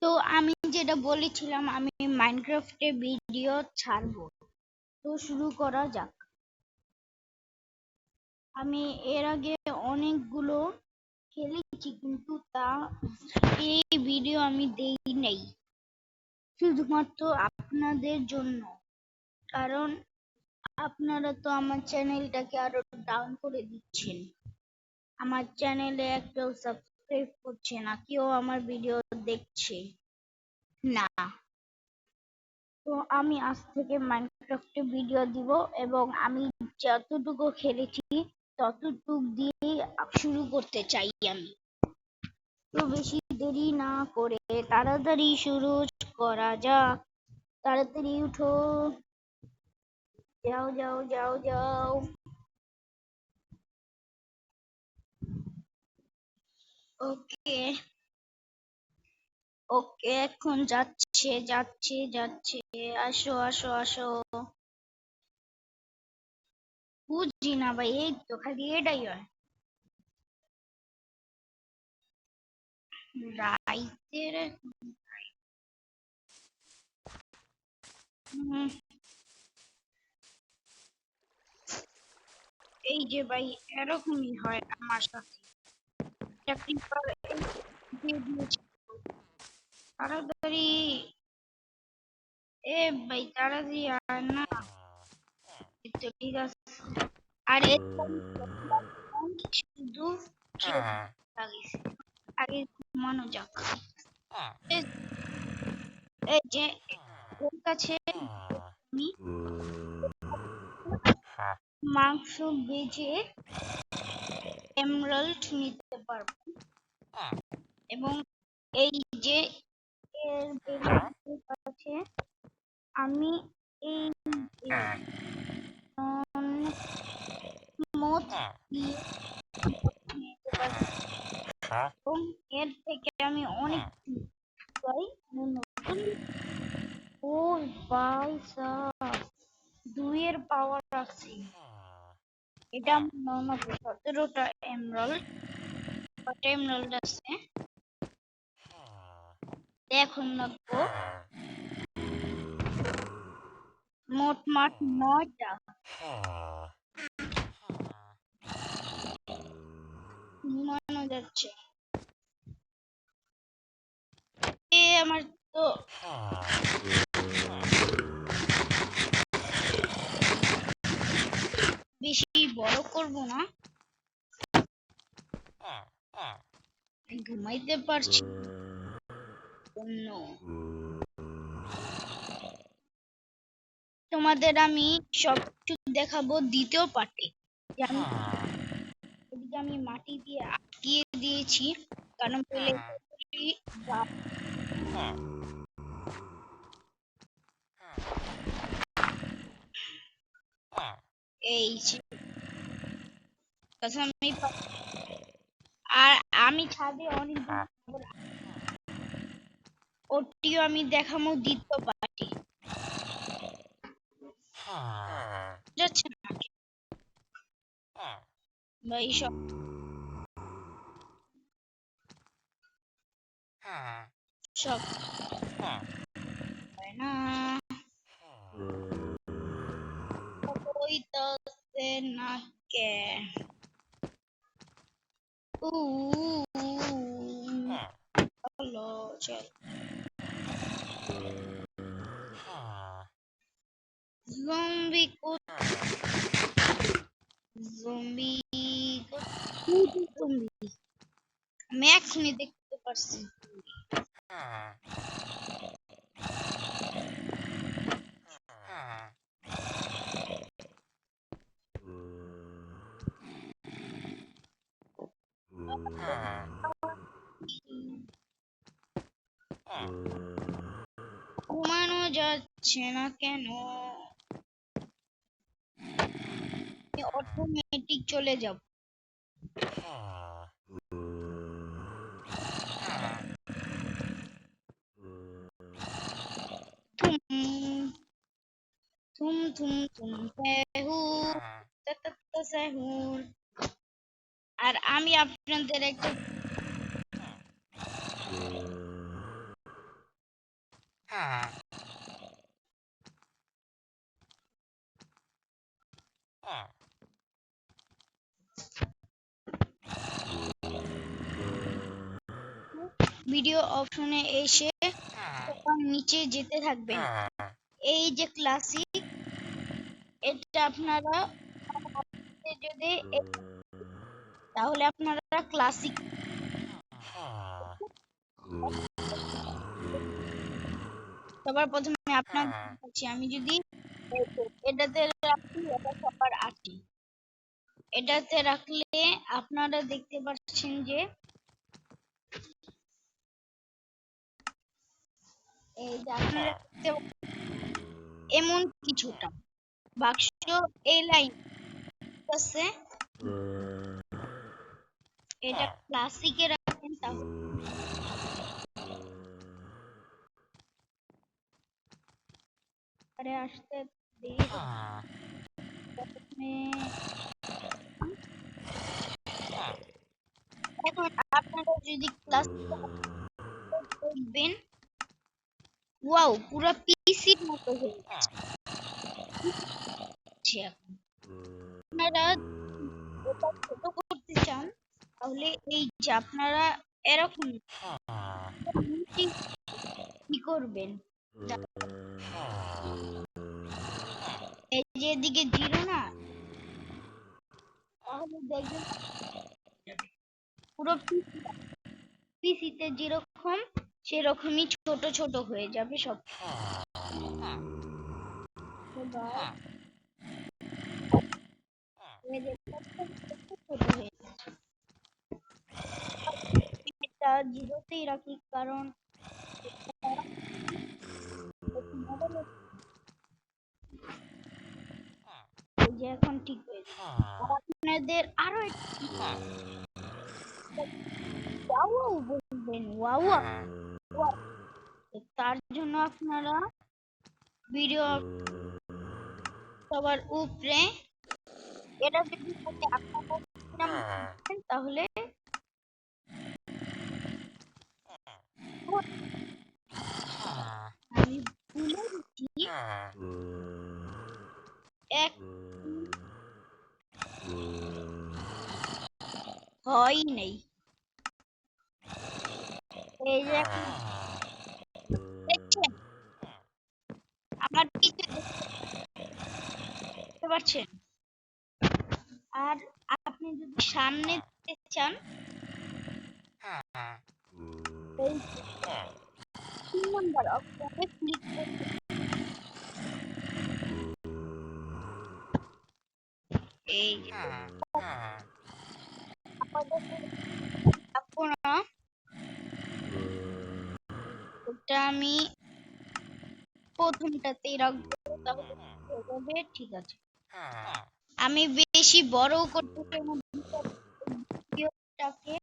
তো আমি যেটা বলেছিলাম আমি মাইনক্রাফটে ভিডিও ছাড়বো। তো শুরু করা যাক। আমি এর আগে অনেকগুলো খেলেছি কিন্তু এই ভিডিও আমি দেই নাই শুধুমাত্র আপনাদের জন্য, কারণ আপনারা তো আমার চ্যানেলটাকে আরো ডাউন করে দিচ্ছেন। আমার চ্যানেলে একটাও সাবস্ক্রাইব করছে না, কেউ আমার ভিডিও দেখছে না। তো আমি আজ থেকে মাইনক্রাফটে ভিডিও দিব এবং আমি যতটুকু খেলেছি ততটুকু দিয়েই শুরু করতে চাই আমি। তো বেশি দেরি না করে তাড়াতাড়ি শুরু করা যাক। তাড়াতাড়ি উঠো, যাও যাও যাও যাও। ওকে ওকে, এখন যাচ্ছে যাচ্ছে যাচ্ছে। আসো আসো আসো। বুঝি না ভাই, এই তো খালি এটাই হয়। রাইতের এই যে ভাই, এরকমই হয় আমার সাথে। একটা creeper দিয়ে দিয়েছে। তাড়াতাড়ি, এ ভাই তাড়াতাড়ি আয় না। এই তো ঠিক আছে। আর শুধু খেতে লাগিয়েছে। আগে ঘুমানো যাক। এই এই যে ওর কাছে আমি মাংস বেজে এমরাল্ড নিতে পারবো এবং এই যে এর বেরির কাছে আমি এই মদ দিয়ে নিতে পারবো এবং এর থেকে আমি অনেক পাই। নতুন ও ভাই সাব, 2 এর পাওয়ার আছে। এটা আমার নর্মাল 17টা এমরাল্ড, কটা এমরাল্ড আছে এখন লাগবো মোট মাঠ 9টা। ঘুমানো যাচ্ছে। আমার তো বেশি বড় করব না, ঘুমাইতে পারছি জন্য। তোমাদের আমি সবকিছু দেখাবো দ্বিতীয় পার্টে। এদিকে আমি মাটি দিয়ে আটকিয়ে দিয়েছি, কারণ পেলে এই আমি আর আমি ছাদে অনেক ওটিও আমি দেখাবো দ্বিতীয় পার্টি। যাচ্ছে না ভাই সব সব হয় না, হইতাছে না কে। হলো চল। জম্বি জম্বি জম্বি আমি এখনই দেখতে পারছি। ঘুমানো যাচ্ছে না কেন? অটোমেটিক চলে যাব। থুম থুম থুম সেহুর। আর আমি আপনাদের একটা ভিডিও অপশনে এসে নিচে যেতে থাকবেন। এই যে ক্লাসিক, এটা আপনারা যদি তাহলে আপনারা ক্লাসিক সবার প্রথমে আপনাদের বলছি, আমি যদি এটাতে রাখি, এটা সবার ৮টি, এটাতে রাখলে আপনারা দেখতে পাচ্ছেন যে এই যে আপনারা দেখতে এমন কিছুটা বাক্স এই লাইন আছে, এটা ক্লাসিকে রাখেন তাহলে আসতে দেরি এখন আপনারা যদি ক্লাস দেখবেন, ওয়াও পুরো পিসির মতো হয়ে গেছে। আপনারা এটা ছোট করতে চান তাহলে এই যে আপনারা এরকম কি করবেন, এই যে এদিকে 0 না, তাহলে দেখবেন পুরো পিসিতে যেরকম সেরকমই ছোট ছোট হয়ে যাবে সব। এটা 0তেই রাখি, কারণ এই যে এখন ঠিক হয়েছে। আপনাদের আরো ওয়াও বলবেন, ওয়াও, তার জন্য আপনারা ভিডিও সবার উপরে এটা যদি থাকে আপনারা তাহলে আমি ভুলে গেছি এক হয় নেই। এই যে দেখছেন আমার পিছে দেখতে পাচ্ছেন, আর আপনি যদি সামনে দেখতে চান এই 3 নাম্বার অপশনে ক্লিক করতে, এই আপনারা এটা আমি প্রথমটাতেই রাখবো, তাহলে হবে ঠিক আছে। আমি বেশি বড় করতে চাই না ভিডিওটাকে,